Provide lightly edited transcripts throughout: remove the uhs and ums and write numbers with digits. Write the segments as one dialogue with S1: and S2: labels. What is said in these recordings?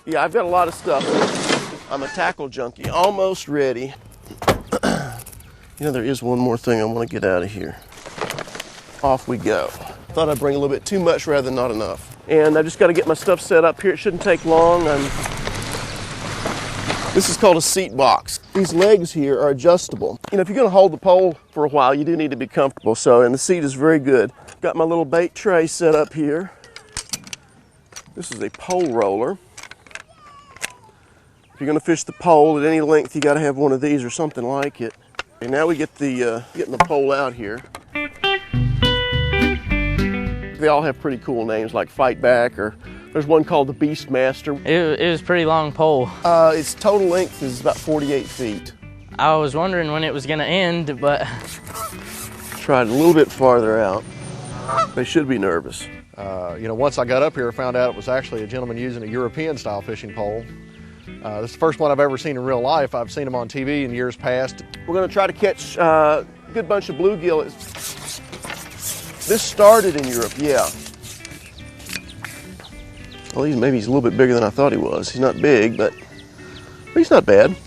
S1: Yeah, I've got a lot of stuff. I'm a tackle junkie, almost ready. You know, there is one more thing I want to get out of here. Off we go. Thought I'd bring a little bit too much rather than not enough. And I just got to get my stuff set up here. It shouldn't take long. This is called a seat box. These legs here are adjustable. You know, if you're going to hold the pole for a while, you do need to be comfortable. And the seat is very good. Got my little bait tray set up here. This is a pole roller. If you're going to fish the pole at any length, you got to have one of these or something like it. And now we get getting the pole out here. They all have pretty cool names like Fight Back, or there's one called the Beastmaster.
S2: It was a pretty long pole.
S1: Its total length is about 48 feet.
S2: I was wondering when it was going to end, but...
S1: Tried a little bit farther out. They should be nervous.
S3: You know, once I got up here, I found out it was actually a gentleman using a European-style fishing pole. This is the first one I've ever seen in real life. I've seen them on TV in years past. We're
S1: going to try to catch a good bunch of bluegill. This started in Europe, yeah. Well, maybe he's a little bit bigger than I thought he was. He's not big, but he's not bad.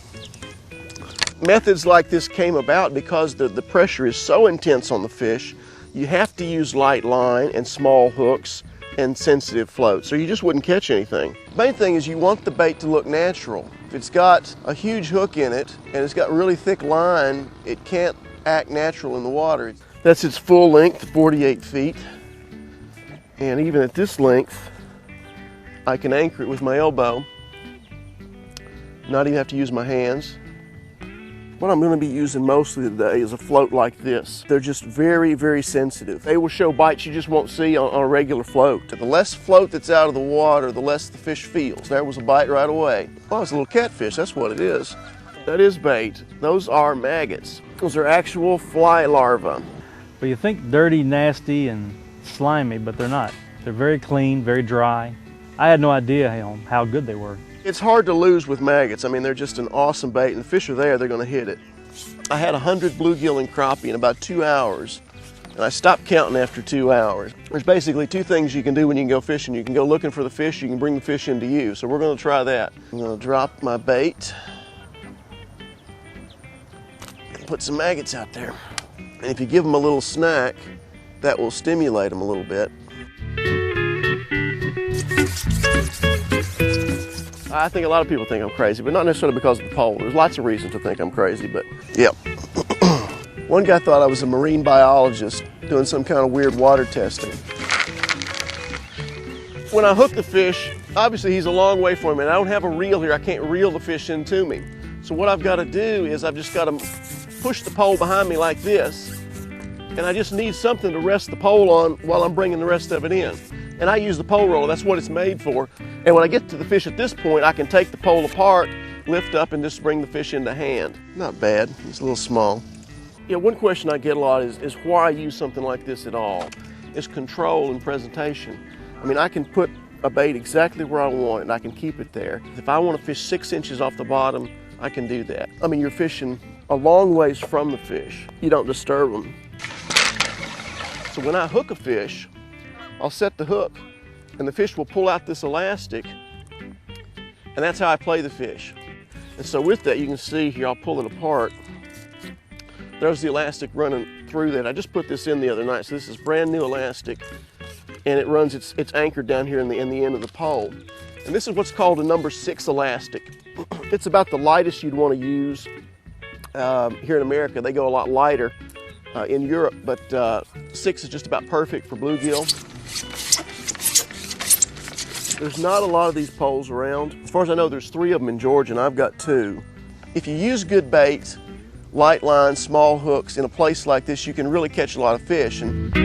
S1: Methods like this came about because the pressure is so intense on the fish. You have to use light line and small hooks and sensitive floats, or you just wouldn't catch anything. The main thing is you want the bait to look natural. If it's got a huge hook in it and it's got really thick line, it can't act natural in the water. That's its full length, 48 feet. And even at this length, I can anchor it with my elbow, not even have to use my hands. What I'm going to be using mostly today is a float like this. They're just very, very sensitive. They will show bites you just won't see on a regular float. The less float that's out of the water, the less the fish feels. There was a bite right away. Oh, it's a little catfish, that's what it is. That is bait. Those are maggots. Those are actual fly larvae.
S4: Well, you think dirty, nasty, and slimy, but they're not. They're very clean, very dry. I had no idea how good they were.
S1: It's hard to lose with maggots. I mean, they're just an awesome bait, and the fish are there, they're going to hit it. I had 100 bluegill and crappie in about 2 hours, and I stopped counting after 2 hours. There's basically two things you can do when you can go fishing. You can go looking for the fish, you can bring the fish into you. So we're going to try that. I'm going to drop my bait and put some maggots out there. And if you give them a little snack, that will stimulate them a little bit. I think a lot of people think I'm crazy, but not necessarily because of the pole. There's lots of reasons to think I'm crazy, but yeah. One guy thought I was a marine biologist doing some kind of weird water testing. When I hook the fish, obviously he's a long way from me, and I don't have a reel here. I can't reel the fish into me. So what I've got to do is I've just got to push the pole behind me like this, and I just need something to rest the pole on while I'm bringing the rest of it in. And I use the pole roller, that's what it's made for. And when I get to the fish at this point, I can take the pole apart, lift up, and just bring the fish into hand. Not bad, it's a little small. Yeah, one question I get a lot is why I use something like this at all. It's control and presentation. I mean, I can put a bait exactly where I want it, and I can keep it there. If I want to fish 6 inches off the bottom, I can do that. I mean, you're fishing a long ways from the fish. You don't disturb them. So when I hook a fish, I'll set the hook, and the fish will pull out this elastic, and that's how I play the fish. And so with that, you can see here, I'll pull it apart. There's the elastic running through that. I just put this in the other night, so this is brand new elastic, and it runs, it's anchored down here in the end of the pole. And this is what's called a number 6 elastic. It's about the lightest you'd want to use. Here in America, they go a lot lighter in Europe, but 6 is just about perfect for bluegill. There's not a lot of these poles around. As far as I know, there's 3 of them in Georgia, and I've got 2. If you use good bait, light line, small hooks, in a place like this, you can really catch a lot of fish. And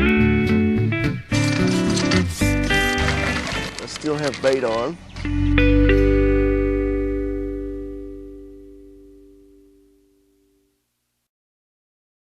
S1: I still have bait on.